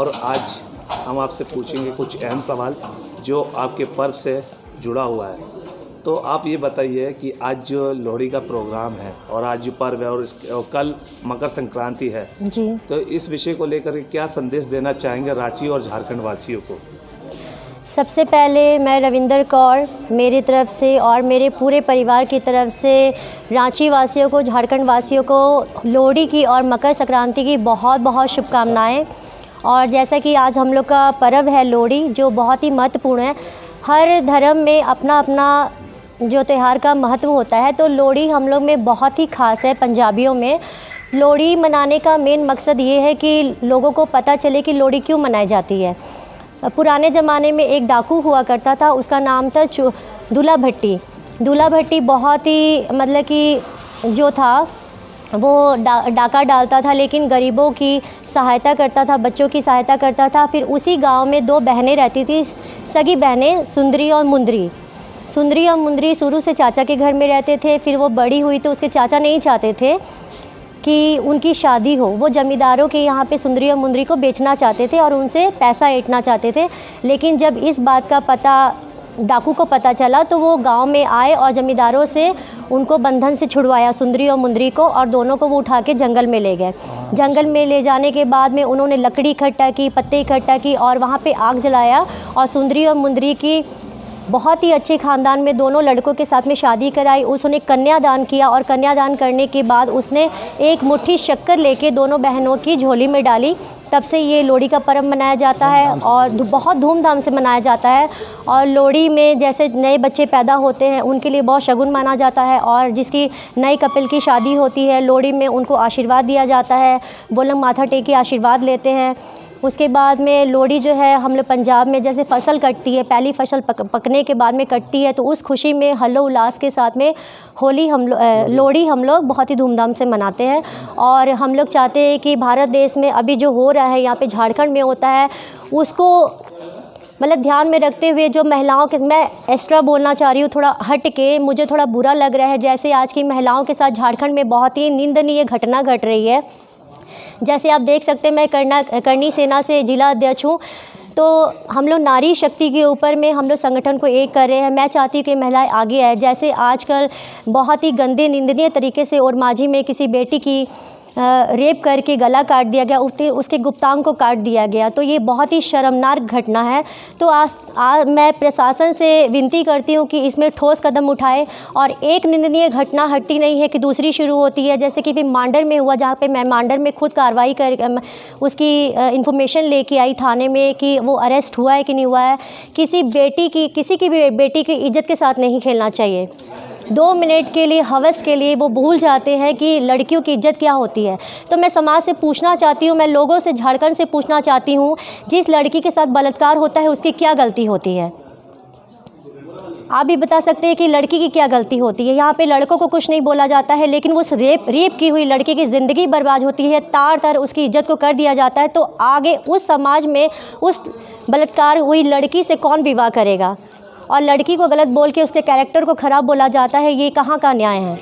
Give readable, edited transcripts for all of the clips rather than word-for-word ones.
और आज हम आपसे पूछेंगे कुछ अहम सवाल जो आपके पर्व से जुड़ा हुआ है। तो आप ये बताइए कि आज जो लोहड़ी का प्रोग्राम है और आज जो पर्व है और कल मकर संक्रांति है जी, तो इस विषय को लेकर के क्या संदेश देना चाहेंगे रांची और झारखंड वासियों को? सबसे पहले मैं रविंदर कौर मेरी तरफ से और मेरे पूरे परिवार की तरफ से रांची वासियों को, झारखंड वासियों को लोहड़ी की और मकर संक्रांति की बहुत बहुत शुभकामनाएं। और जैसा कि आज हम लोग का पर्व है लोहड़ी, जो बहुत ही महत्वपूर्ण है। हर धर्म में अपना अपना जो त्यौहार का महत्व होता है, तो लोहड़ी हम लोग में बहुत ही ख़ास है। पंजाबियों में लोहड़ी मनाने का मेन मकसद ये है कि लोगों को पता चले कि लोहड़ी क्यों मनाई जाती है। पुराने ज़माने में एक डाकू हुआ करता था, उसका नाम था दूल्हा भट्टी। दूल्हा भट्टी बहुत ही मतलब कि जो था वो डाका डालता था, लेकिन गरीबों की सहायता करता था, बच्चों की सहायता करता था। फिर उसी गांव में दो बहनें रहती थी, सगी बहनें, सुंदरी और मुंदरी। सुंदरी और मुंदरी शुरू से चाचा के घर में रहते थे। फिर वो बड़ी हुई तो उसके चाचा नहीं चाहते थे कि उनकी शादी हो। वो ज़मींदारों के यहाँ पे सुंदरी और मुंदरी को बेचना चाहते थे और उनसे पैसा ऐंठना चाहते थे। लेकिन जब इस बात का पता डाकू को पता चला तो वो गांव में आए और ज़मींदारों से उनको बंधन से छुड़वाया, सुंदरी और मुंदरी को, और दोनों को वो उठा के जंगल में ले गए। जंगल में ले जाने के बाद में उन्होंने लकड़ी इकट्ठा की, पत्ते इकट्ठा की और वहाँ पे आग जलाया और सुंदरी और मुंदरी की बहुत ही अच्छे ख़ानदान में दोनों लड़कों के साथ में शादी कराई। उसने कन्यादान किया और कन्यादान करने के बाद उसने एक मुट्ठी शक्कर लेके दोनों बहनों की झोली में डाली। तब से ये लोहड़ी का पर्व मनाया जाता है और बहुत धूमधाम से मनाया जाता है। और लोहड़ी में जैसे नए बच्चे पैदा होते हैं उनके लिए बहुत शगुन माना जाता है, और जिसकी नए कपिल की शादी होती है लोहड़ी में उनको आशीर्वाद दिया जाता है। वो लोग माथा टेक के आशीर्वाद लेते हैं। उसके बाद में लोहड़ी जो है हम लोग पंजाब में जैसे फसल कटती है, पहली फसल पकने के बाद में कटती है, तो उस खुशी में हल्लो उल्लास के साथ में लोहड़ी हम लोग बहुत ही धूमधाम से मनाते हैं। और हम लोग चाहते हैं कि भारत देश में अभी जो हो रहा है यहाँ पे झारखंड में होता है उसको मतलब ध्यान में रखते हुए जो महिलाओं के, मैं एक्स्ट्रा बोलना चाह रही हूँ थोड़ा हट के, मुझे थोड़ा बुरा लग रहा है जैसे आज की महिलाओं के साथ झारखंड में बहुत ही निंदनीय घटना घट रही है। जैसे आप देख सकते हैं, मैं करनी सेना से जिला अध्यक्ष हूँ, तो हम लोग नारी शक्ति के ऊपर में हम लोग संगठन को एक कर रहे हैं। मैं चाहती हूँ कि महिलाएं आगे आए। जैसे आजकल बहुत ही गंदे निंदनीय तरीके से और माझी में किसी बेटी की रेप करके गला काट दिया गया, उसके गुप्तांग को काट दिया गया, तो ये बहुत ही शर्मनाक घटना है। तो आज मैं प्रशासन से विनती करती हूँ कि इसमें ठोस कदम उठाए। और एक निंदनीय घटना हटती नहीं है कि दूसरी शुरू होती है। जैसे कि फिर मांडर में हुआ, जहाँ पे मैं मांडर में खुद कार्रवाई कर उसकी इन्फॉर्मेशन लेके आई थाने में कि वो अरेस्ट हुआ है कि नहीं हुआ है। किसी की भी बेटी की इज्जत के साथ नहीं खेलना चाहिए। 2 मिनट के लिए, हवस के लिए वो भूल जाते हैं कि लड़कियों की इज्जत क्या होती है। तो मैं समाज से पूछना चाहती हूँ, मैं लोगों से, झारखंड से पूछना चाहती हूँ, जिस लड़की के साथ बलात्कार होता है उसकी क्या गलती होती है? आप भी बता सकते हैं कि लड़की की क्या गलती होती है? यहाँ पे लड़कों को कुछ नहीं बोला जाता है, लेकिन उस रेप की हुई लड़की की ज़िंदगी बर्बाद होती है, तार उसकी इज्जत को कर दिया जाता है। तो आगे उस समाज में उस बलात्कार हुई लड़की से कौन विवाह करेगा? और लड़की को गलत बोल के उसके कैरेक्टर को ख़राब बोला जाता है, ये कहाँ का न्याय है?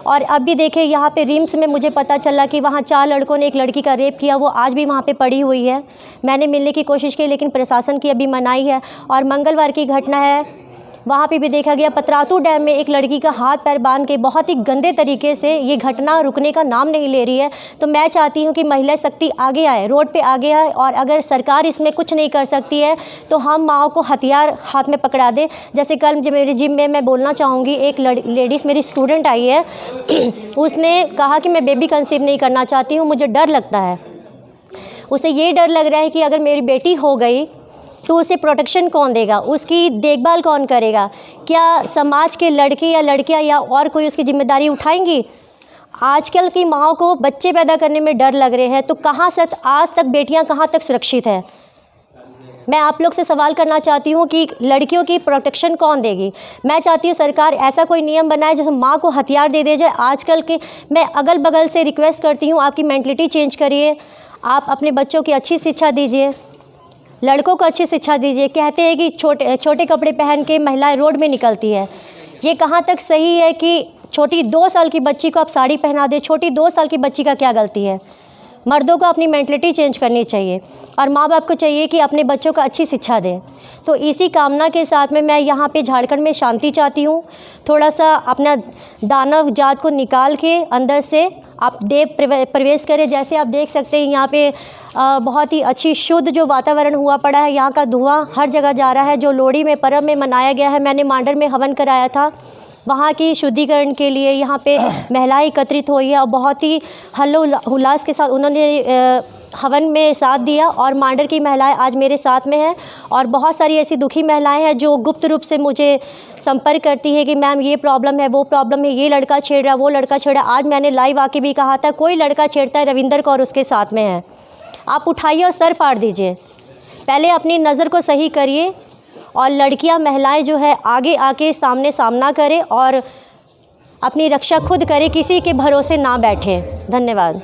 और अब भी देखें, यहाँ पे रिम्स में मुझे पता चला कि वहाँ 4 लड़कों ने एक लड़की का रेप किया, वो आज भी वहाँ पे पड़ी हुई है। मैंने मिलने की कोशिश की लेकिन प्रशासन की अभी मनाही है। और मंगलवार की घटना है, वहाँ पे भी देखा गया पतरातू डैम में एक लड़की का हाथ पैर बांध के बहुत ही गंदे तरीके से, ये घटना रुकने का नाम नहीं ले रही है। तो मैं चाहती हूँ कि महिला शक्ति आगे आए, रोड पे आगे आए, और अगर सरकार इसमें कुछ नहीं कर सकती है तो हम माओ को हथियार हाथ में पकड़ा दे। जैसे कल मेरे जिम में मैं बोलना चाहूँगी, एक लेडीज़ मेरी स्टूडेंट आई है, उसने कहा कि मैं बेबी कंसीव नहीं करना चाहती हूँ, मुझे डर लगता है। उसे ये डर लग रहा है कि अगर मेरी बेटी हो गई तो उसे प्रोटेक्शन कौन देगा, उसकी देखभाल कौन करेगा? क्या समाज के लड़के या लड़कियां या और कोई उसकी जिम्मेदारी उठाएंगी? आजकल की माँओं को बच्चे पैदा करने में डर लग रहे हैं, तो कहाँ से आज तक बेटियां कहाँ तक सुरक्षित है? मैं आप लोग से सवाल करना चाहती हूँ कि लड़कियों की प्रोटेक्शन कौन देगी? मैं चाहती हूँ सरकार ऐसा कोई नियम बनाए जिसमें माँ को हथियार दे जाए। आजकल के मैं अगल बगल से रिक्वेस्ट करती हूँ, आपकी मेंटलिटी चेंज करिए, आप अपने बच्चों की अच्छी शिक्षा दीजिए, लड़कों को अच्छी शिक्षा दीजिए। कहते हैं कि छोटे कपड़े पहन के महिलाएं रोड में निकलती है, ये कहाँ तक सही है कि छोटी 2 साल की बच्ची को आप साड़ी पहना दें? छोटी 2 साल की बच्ची का क्या गलती है? मर्दों को अपनी मेंटलिटी चेंज करनी चाहिए और माँ बाप को चाहिए कि अपने बच्चों को अच्छी शिक्षा दें। तो इसी कामना के साथ में मैं यहाँ पे झारखंड में शांति चाहती हूँ। थोड़ा सा अपना दानव जात को निकाल के अंदर से आप देव प्रवेश करें। जैसे आप देख सकते हैं यहाँ पे बहुत ही अच्छी शुद्ध जो वातावरण हुआ पड़ा है, यहाँ का धुआं हर जगह जा रहा है। जो लोहड़ी में पर्व में मनाया गया है, मैंने मांडर में हवन कराया था, वहाँ की शुद्धिकरण के लिए यहाँ पे महिलाएं एकत्रित हुई है और बहुत ही हल्लोल्लास के साथ उन्होंने हवन में साथ दिया। और मांडर की महिलाएं आज मेरे साथ में हैं और बहुत सारी ऐसी दुखी महिलाएं हैं जो गुप्त रूप से मुझे संपर्क करती है कि मैम ये प्रॉब्लम है, वो प्रॉब्लम है, ये लड़का छेड़ रहा, वो लड़का छेड़ रहा। आज मैंने लाइव आके भी कहा था, कोई लड़का छेड़ता है रविंदर कौर उसके साथ में है, आप उठाइए और सर फाड़ दीजिए। पहले अपनी नज़र को सही करिए और लड़कियां महिलाएं जो है आगे आके सामना करें और अपनी रक्षा खुद करें, किसी के भरोसे ना बैठें। धन्यवाद।